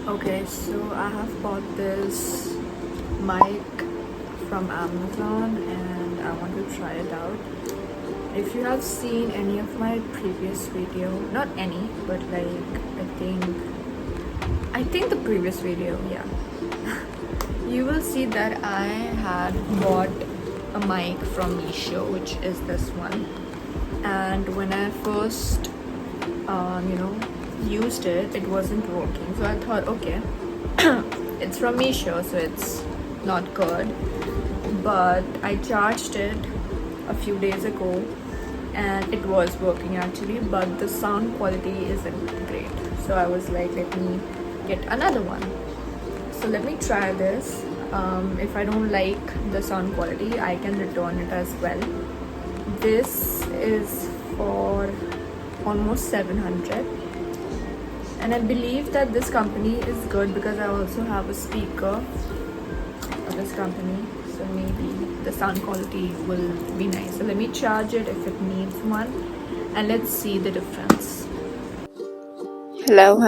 Okay, so I have bought this mic from Amazon and I want to try it out. If you have seen any of my previous video, not any, but like I think the previous video, yeah, you will see that I had bought a mic from InShot, which is this one. And when I first used it, it wasn't working, so I thought, okay, it's from InShot, so it's not good. But I charged it a few days ago and it was working actually, but the sound quality isn't great, so I was like, let me get another one. So let me try this. If I don't like the sound quality, I can return it as well. This is for almost 700, and I believe that this company is good because I also have a speaker of this company, so maybe the sound quality will be nice. So let me charge it if it needs one, and let's see the difference. Hello.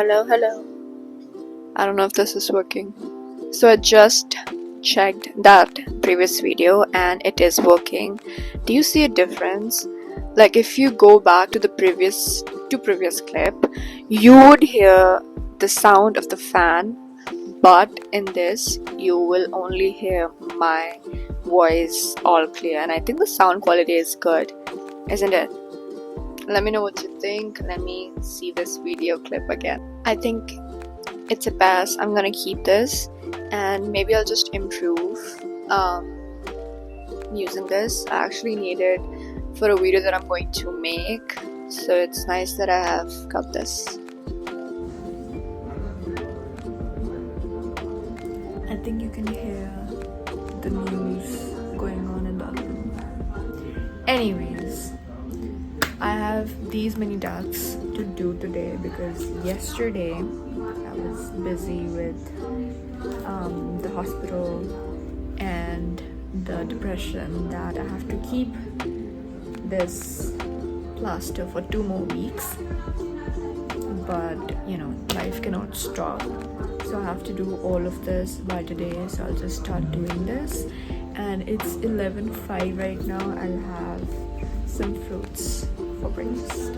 I don't know if this is working. So I just checked that previous video and it is working. Do you see a difference? Like if you go back to the previous clip, you would hear the sound of the fan, but in this you will only hear my voice all clear, and I think the sound quality is good, isn't it? Let me know what you think. Let me see this video clip again. I think it's a pass. I'm gonna keep this and maybe I'll just improve using this. I actually need it for a video that I'm going to make, so it's nice that I have got this. I think you can hear the news going on in the other room. Anyways, I have these many tasks to do today because yesterday I was busy with the hospital and the depression that I have to keep this plaster for 2 more weeks, but life cannot stop, so I have to do all of this by today. So I'll just start doing this, and it's 11:05 right now. I'll have some fruits for breakfast.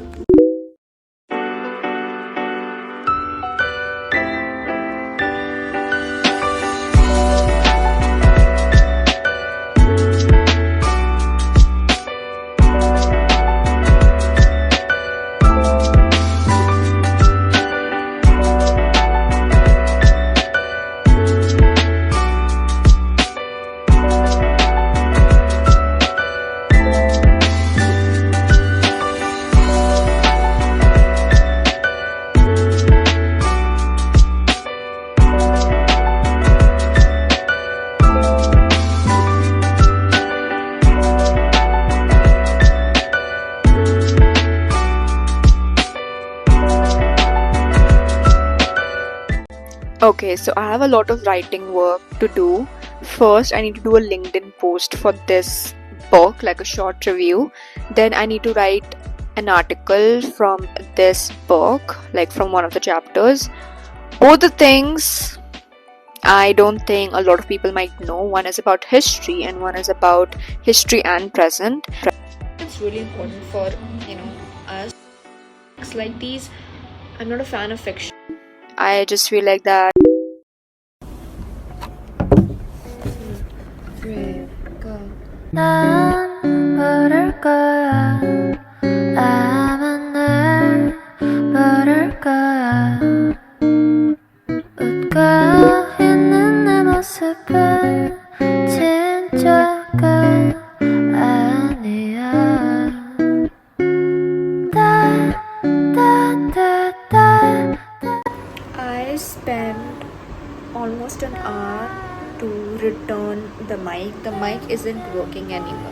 Okay, so I have a lot of writing work to do. First, I need to do a LinkedIn post for this book, like a short review. Then I need to write an article from this book, like from one of the chapters. Both the things I don't think a lot of people might know. One is about history and one is about history and present. It's really important for, us. It's like these, I'm not a fan of fiction. I just feel like that. 난 모를 거야 아마 날 모를 거야 웃고 있는 내 모습은 진짜가 아니야 I spent almost an hour to return the mic. The mic isn't working anymore.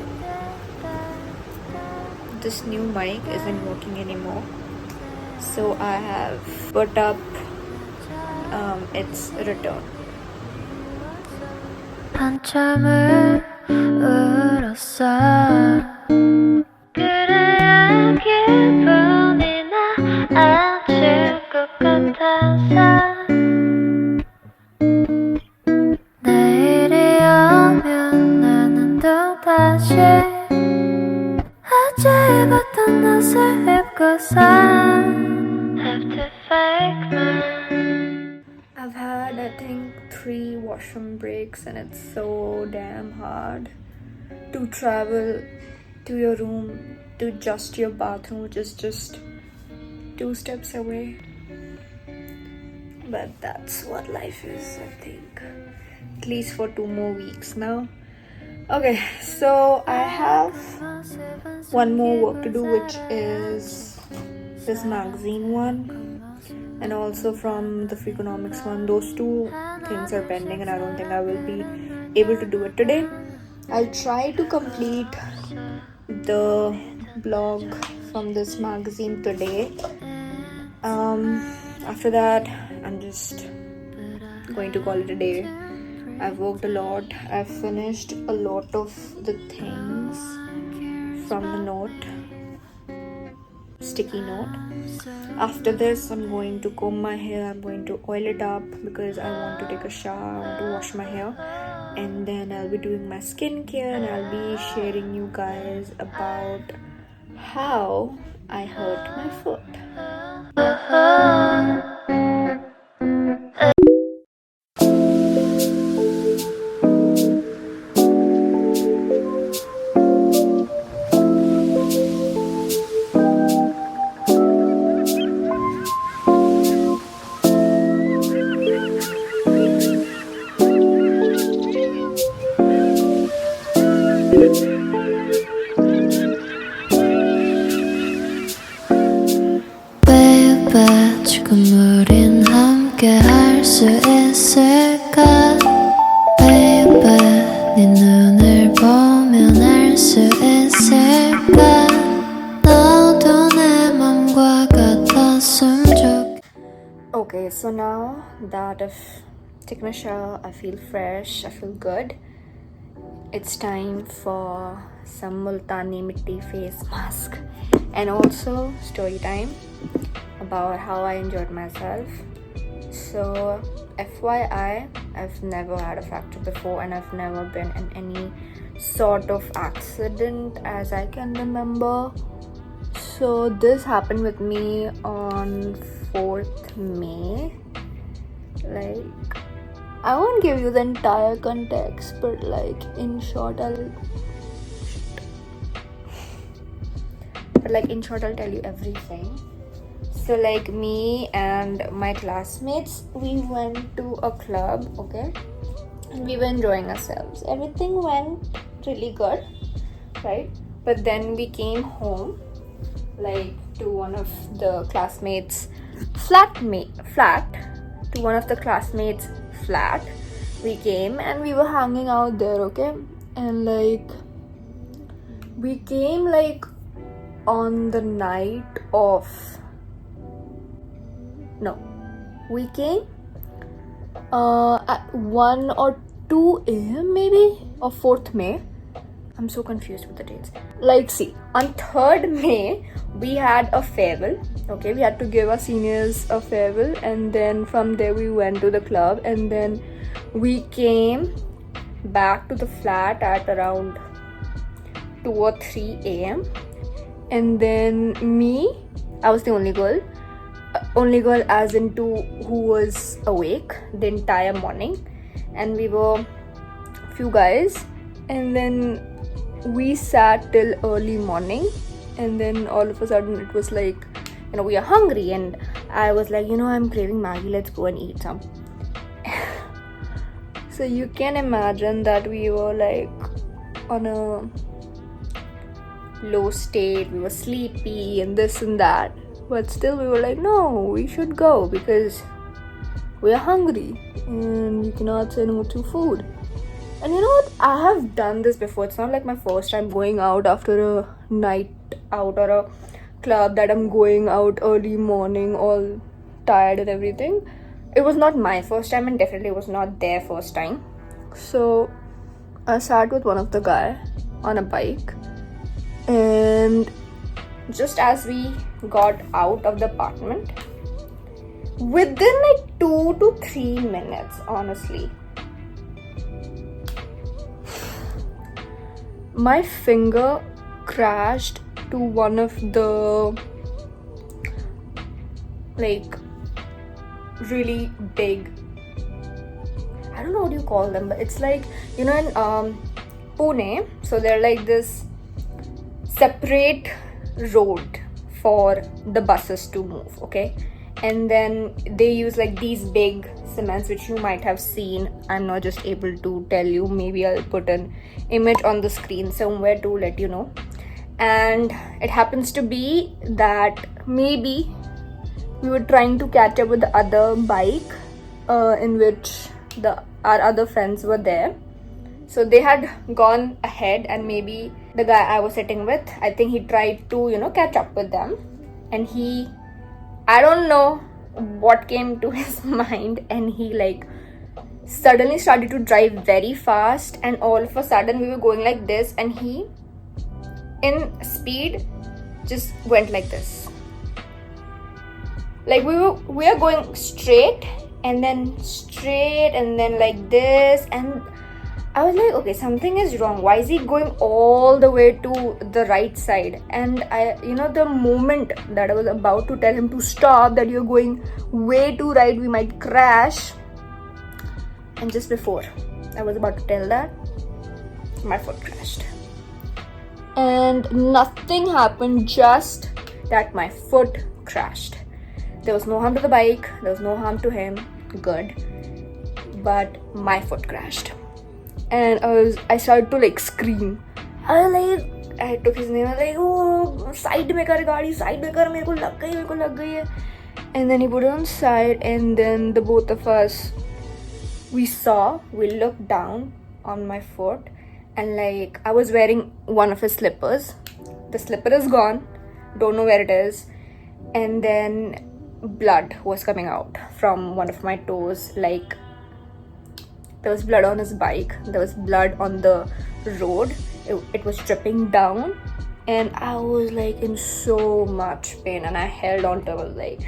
This new mic isn't working anymore. So I have put up its return. 한참을 울었어 그래야 기분이 나아질 것 같아서 내일이 오면 나는 또다시 어제 입었던 옷을 입고서 have to fake mine I've had, I think, 3 washroom breaks, and it's so damn hard to travel to your room to just your bathroom, which is just 2 steps away. But that's what life is, I think. At least for 2 more weeks now. Okay, so I have one more work to do, which is this magazine one. And also from the Freakonomics one. Those 2 things are pending and I don't think I will be able to do it today. I'll try to complete the blog from this magazine today. After that, I'm just going to call it a day. I've worked a lot. I've finished a lot of the things from the note, sticky note. After this, I'm going to comb my hair. I'm going to oil it up because I want to take a shower. I want to wash my hair, and then I'll be doing my skincare and I'll be sharing you guys about how I hurt my foot. Baby 지금 우린 함께 할 수 있을까 Baby 네 눈을 보면 알 수 있을까 너도 내 맘과 같았으면 좋겠어. Okay, so now that I've taken a shower, I feel fresh, I feel good. It's time for some Multani Mitti face mask and also story time about how I enjoyed myself. So FYI, I've never had a fracture before and I've never been in any sort of accident as I can remember. So this happened with me on 4th May. Like, I won't give you the entire context, but like in short I'll tell you everything. So like me and my classmates, we went to a club, okay, and we were enjoying ourselves. Everything went really good, right? But then we came home, like to one of the classmates' flat. To one of the classmates' flat, we came and we were hanging out there, okay, and like we came like on the night of we came at 1 or 2 a.m. maybe, or 4th May. I'm so confused with the dates. Like, see, on 3rd May, we had a farewell. Okay, we had to give our seniors a farewell, and then from there we went to the club, and then we came back to the flat at around 2 or 3 a.m. And then I was the only girl as in two who was awake the entire morning, and we were few guys, and then we sat till early morning, and then all of a sudden it was like, we are hungry, and I was like, I'm craving Maggie, let's go and eat some. So you can imagine that we were like on a low state, we were sleepy and this and that, but still we were like, no, we should go because we are hungry and we cannot say no to food. And you know what, I have done this before. It's not like my first time going out after a night out or a club, that I'm going out early morning all tired and everything. It was not my first time, and definitely it was not their first time. So I sat with one of the guy on a bike, and just as we got out of the apartment, within like 2 to 3 minutes, honestly, my finger crashed to one of the like really big, I don't know what you call them, but it's like, in Pune, so they're like this separate road for the buses to move, okay? And then they use like these big cements, which you might have seen. I'm not just able to tell you, maybe I'll put an image on the screen somewhere to let you know. And it happens to be that maybe we were trying to catch up with the other bike in which our other friends were there. So they had gone ahead, and maybe the guy I was sitting with, I think he tried to, catch up with them. And I don't know what came to his mind, and he like suddenly started to drive very fast, and all of a sudden we were going like this, and he in speed just went like this. Like we are going straight and then like this, and I was like, okay, something is wrong. Why is he going all the way to the right side? And the moment that I was about to tell him to stop, that you're going way too right, we might crash. And just before I was about to tell that, my foot crashed. And nothing happened, just that my foot crashed. There was no harm to the bike, there was no harm to him, good. But my foot crashed. And I started to like scream. I took his name. I was like, oh, side mein kar gaadi, side mein kar, mereko lag gayi hai. And then he put it on side, and then the both of us, we looked down on my foot, and like I was wearing one of his slippers. The slipper is gone, don't know where it is. And then blood was coming out from one of my toes. Like, there was blood on his bike, there was blood on the road, it was dripping down, and I was like in so much pain, and I held on to it. I was like,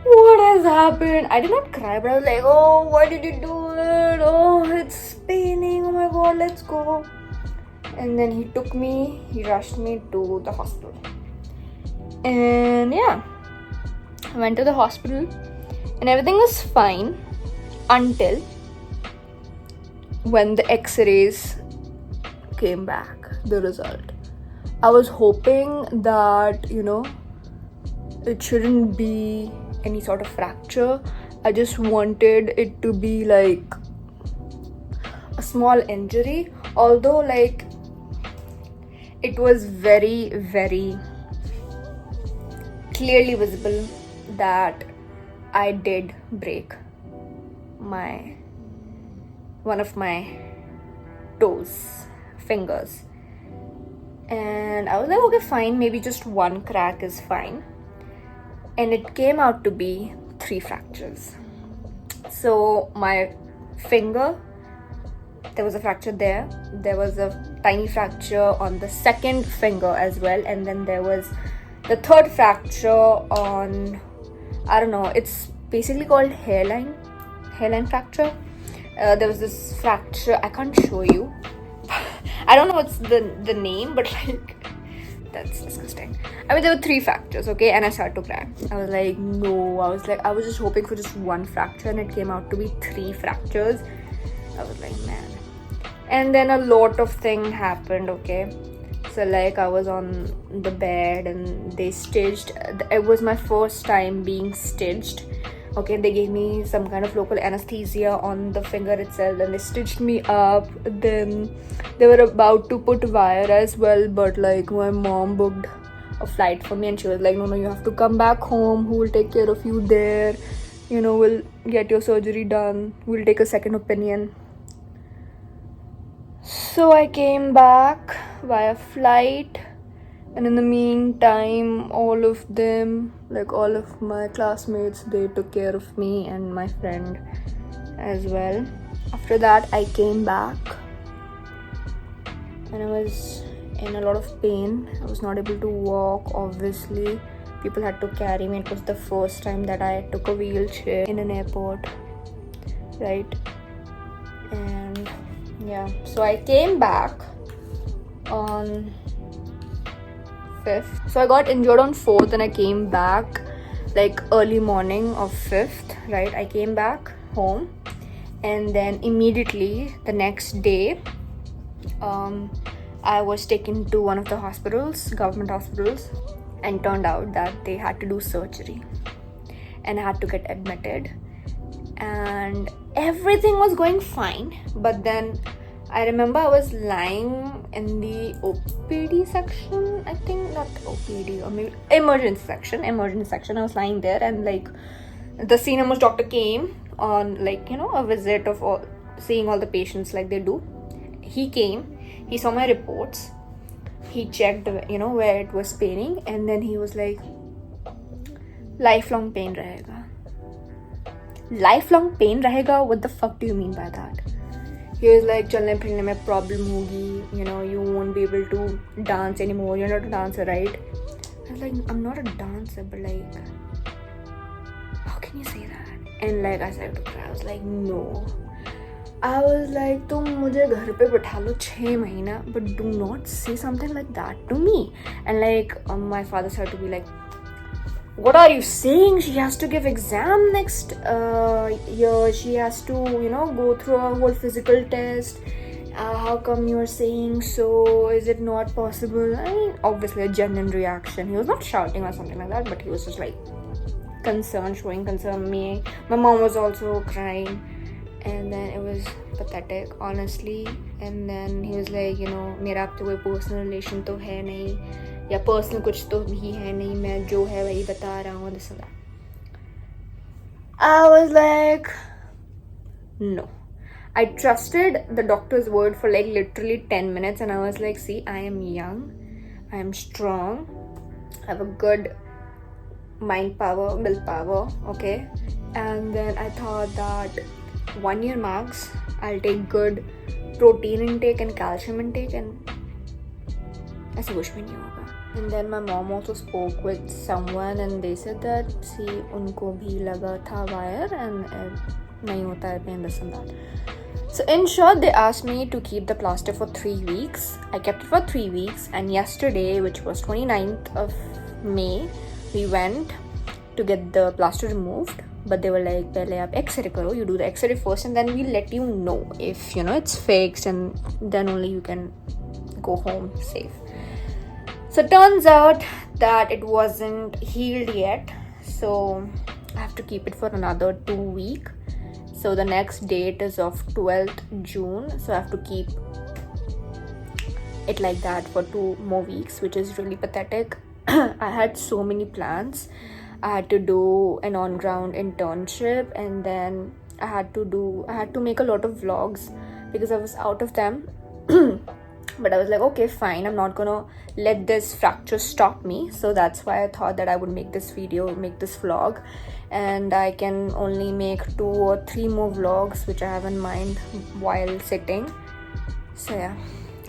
what has happened? I did not cry, but I was like, oh, why did you do it? Oh, it's paining, oh my god, let's go. And then he rushed me to the hospital. And yeah, I went to the hospital and everything was fine until when the x-rays came back, the result. I was hoping that, it shouldn't be any sort of fracture. I just wanted it to be like a small injury, although like it was very, very clearly visible that I did break one of my fingers. And I was like, okay, fine, maybe just one crack is fine. And it came out to be 3 fractures. So my finger, there was a fracture there. There was a tiny fracture on the second finger as well, and then there was the third fracture on, I don't know, it's basically called hairline fracture. There was this fracture, I can't show you. I don't know what's the name, but like, that's disgusting. I mean, there were 3 fractures, okay, and I started to cry. I was like, no. I was just hoping for just 1 fracture, and it came out to be 3 fractures. I was like, man. And then a lot of things happened, okay. So like, I was on the bed and they stitched. It was my first time being stitched. Okay, they gave me some kind of local anesthesia on the finger itself, and they stitched me up. Then they were about to put wire as well, but like, my mom booked a flight for me, and she was like, no, you have to come back home. Who will take care of you there? You know, we'll get your surgery done. We'll take a second opinion. So I came back via flight, and in the meantime, all of them, like all of my classmates, they took care of me and my friend as well. After that, I came back and I was in a lot of pain. I was not able to walk, obviously. People had to carry me. It was the first time that I took a wheelchair in an airport, right? And yeah, so I came back on 5th. So I got injured on 4th and I came back like early morning of 5th, right? I came back home, and then immediately the next day I was taken to one of the hospitals, government hospitals, and turned out that they had to do surgery and I had to get admitted, and everything was going fine. But then I remember I was lying in the OPD section, I think, not OPD, or maybe emergency section. I was lying there, and like, the senior most doctor came on, like, you know, a visit of seeing all the patients like they do. He came, he saw my reports, he checked, you know, where it was paining, and then he was like, lifelong pain rahega. Lifelong pain rahega? What the fuck do you mean by that? He was like, chalne phirne mein problem hogi, you know, you won't be able to dance anymore, you're not a dancer, right? I was like, I'm not a dancer, but like, how can you say that? And like, I started to cry. I was like, no. I was like, तुम मुझे घर पे बैठा लो 6 महीना, but do not say something like that to me. And like, my father started to be like, what are you saying? She has to give exam next year. She has to, you know, go through a whole physical test. How come you're saying so? Is it not possible? I mean, obviously a genuine reaction. He was not shouting or something like that, but he was just like concerned, showing concern. My mom was also crying. And then it was pathetic, honestly. And then he was like, you know, मेरा आपसे कोई personal relation तो है नहीं, या personal कुछ तो भी है नहीं, मैं जो है वही बता रहा हूँ, this and that. I was like, no. I trusted the doctor's word for like literally 10 minutes, and I was like, see, I am young, I am strong, I have a good mind power, willpower, okay? And then I thought that 1 year max, I'll take good protein intake and calcium intake, and ऐसे कुछ भी नहीं होगा. And then my mom also spoke with someone, and they said that, see, उनको भी लगा था wire, and नहीं होता है pain, this and that. So in short, they asked me to keep the plaster for 3 weeks. I kept it for 3 weeks, and yesterday, which was 29th of May, we went to get the plaster removed. But they were like, pehle aap X-ray karo, you do the X-ray first, and then we'll let you know if, you know, it's fixed, and then only you can go home safe. So it turns out that it wasn't healed yet, so I have to keep it for another 2 weeks. So the next date is of 12th June, so I have to keep it like that for 2 more weeks, which is really pathetic. I had so many plans. I had to do an on-ground internship, and then I had to make a lot of vlogs because I was out of them. but I was like, okay, fine, I'm not gonna let this fracture stop me. So that's why I thought that I would make this video, make this vlog, and I can only make 2 or 3 more vlogs which I have in mind while sitting. So yeah,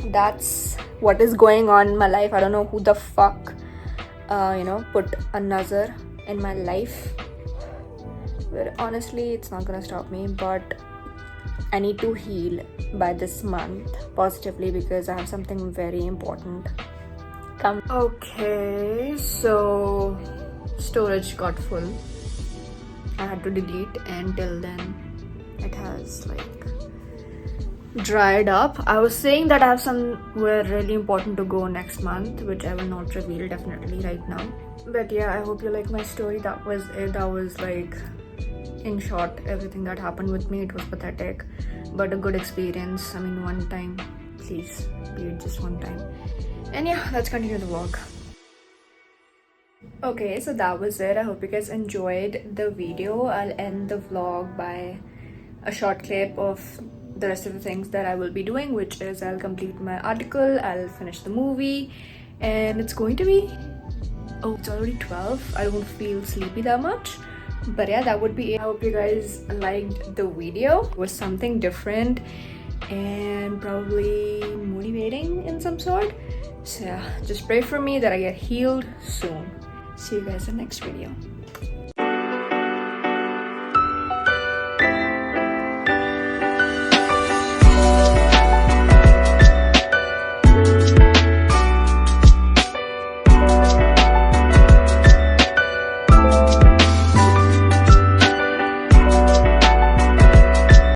that's what is going on in my life. I don't know who the fuck put a nazar in my life, but honestly it's not gonna stop me. But I need to heal by this month positively because I have something very important come. Okay, so storage got full. I had to delete, and till then it has like dried up. I was saying that I have somewhere really important to go next month, which I will not reveal definitely right now. But yeah, I hope you like my story. That was it. That was like, in short, everything that happened with me. It was pathetic, but a good experience. I mean, one time, please be it just one time. And yeah, let's continue the vlog. Okay, so that was it. I hope you guys enjoyed the video. I'll end the vlog by a short clip of the rest of the things that I will be doing, which is I'll complete my article, I'll finish the movie, and it's going to be, oh, it's already 12. I don't feel sleepy that much. But yeah, that would be it. I hope you guys liked the video. It was something different and probably motivating in some sort. So yeah, just pray for me that I get healed soon. See you guys in the next video.